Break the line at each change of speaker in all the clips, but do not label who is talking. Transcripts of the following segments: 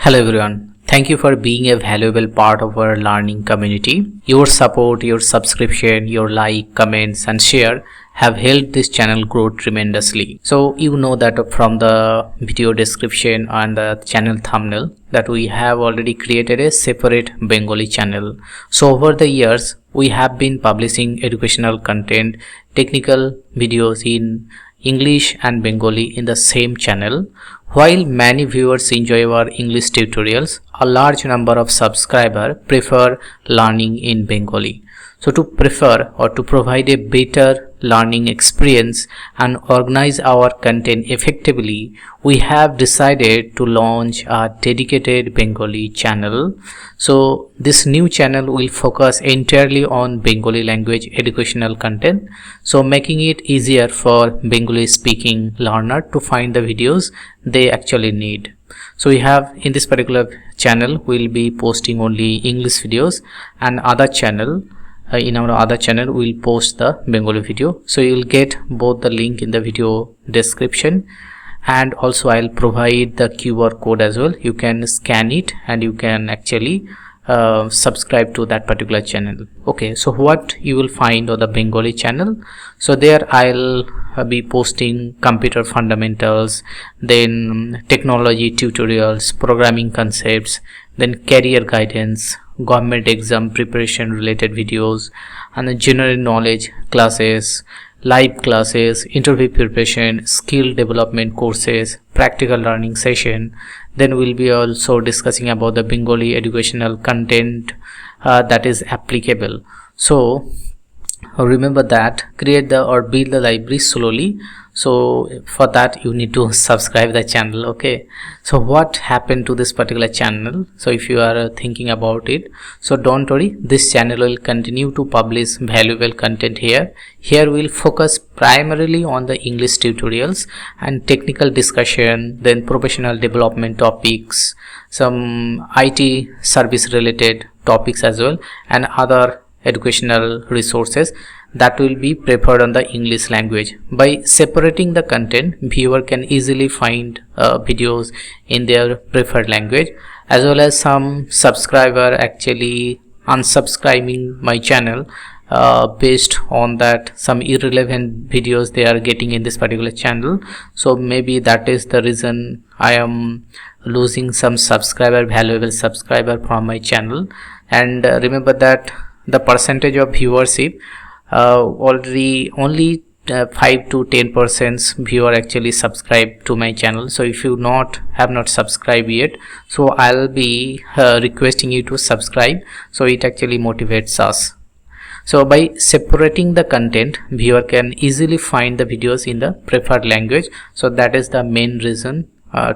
Hello everyone. Thank you for being a valuable part of our learning community. Your support, your subscription, your like, comments and share have helped this channel grow tremendously. So you know that from the video description and the channel thumbnail that we have already created a separate Bengali channel. So over the years we have been publishing educational content, technical videos in English and Bengali in the same channel. While many viewers enjoy our English tutorials, a large number of subscribers prefer learning in Bengali. So to provide a better learning experience and organize our content effectively, we have decided to launch a dedicated Bengali channel. So this new channel will focus entirely on Bengali language educational content, so making it easier for Bengali speaking learner to find the videos they actually need. So we have in this particular channel we'll be posting only English videos, and in our other channel we'll post the Bengali video. So you'll get both the link in the video description, and also I'll provide the QR code as well. You can scan it and you can actually subscribe to that particular channel. Okay, so what you will find on the Bengali channel, so there I'll be posting computer fundamentals, then technology tutorials, programming concepts, then career guidance, government exam preparation related videos, and the general knowledge classes, live classes, interview preparation, skill development courses, practical learning session. Then we'll be also discussing about the Bengali educational content that is applicable. So remember that create the or build the library slowly. So for that you need to subscribe the channel. Okay, so what happened to this particular channel? So if you are thinking about it, so don't worry, this channel will continue to publish valuable content here. Here we'll focus primarily on the English tutorials and technical discussion, then professional development topics, some IT service related topics as well, and other educational resources that will be preferred on the English language. By separating the content, viewer can easily find videos in their preferred language, as well as some subscriber actually unsubscribing my channel based on that some irrelevant videos they are getting in this particular channel. So maybe that is the reason I am losing some valuable subscriber from my channel. And remember that the percentage of viewership already only 5 to 10% viewer actually subscribe to my channel. So if you have not subscribed yet, so I'll be requesting you to subscribe, so it actually motivates us. So by separating the content, viewer can easily find the videos in the preferred language. So that is the main reason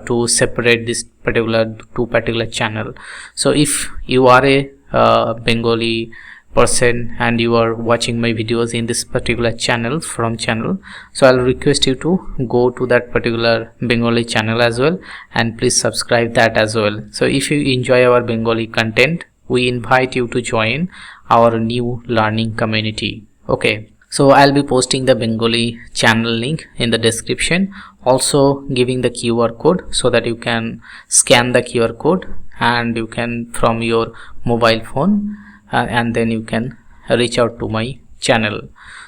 to separate this two particular channel. So if you are a Bengali person and you are watching my videos in this particular channel, so I'll request you to go to that particular Bengali channel as well, and please subscribe that as well. So if you enjoy our Bengali content, we invite you to join our new learning community. Okay, so I'll be posting the Bengali channel link in the description, also giving the QR code so that you can scan the QR code and you can from your mobile phone and then you can reach out to my channel.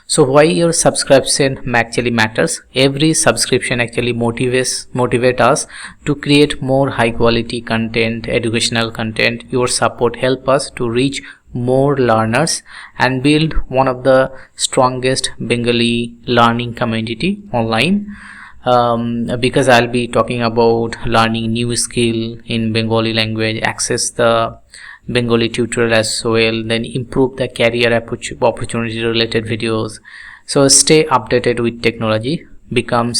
So why your subscription actually matters? Every subscription actually motivate us to create more high quality content, educational content. Your support help us to reach more learners and build one of the strongest Bengali learning community online. Because I'll be talking about learning new skill in Bengali language, access the Bengali tutorial as well, then improve the career opportunity related videos. So stay updated with technology, become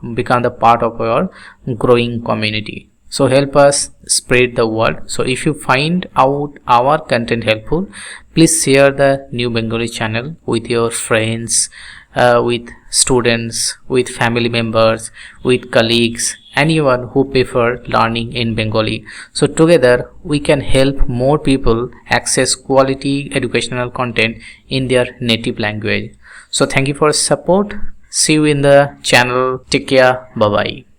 the part of our growing community. So help us spread the word. So if you find out our content helpful, please share the new Bengali channel with your friends, with students, with family members, with colleagues, anyone who prefer learning in Bengali. So together we can help more people access quality educational content in their native language. So thank you for support. See you in the channel. Take care. Bye bye.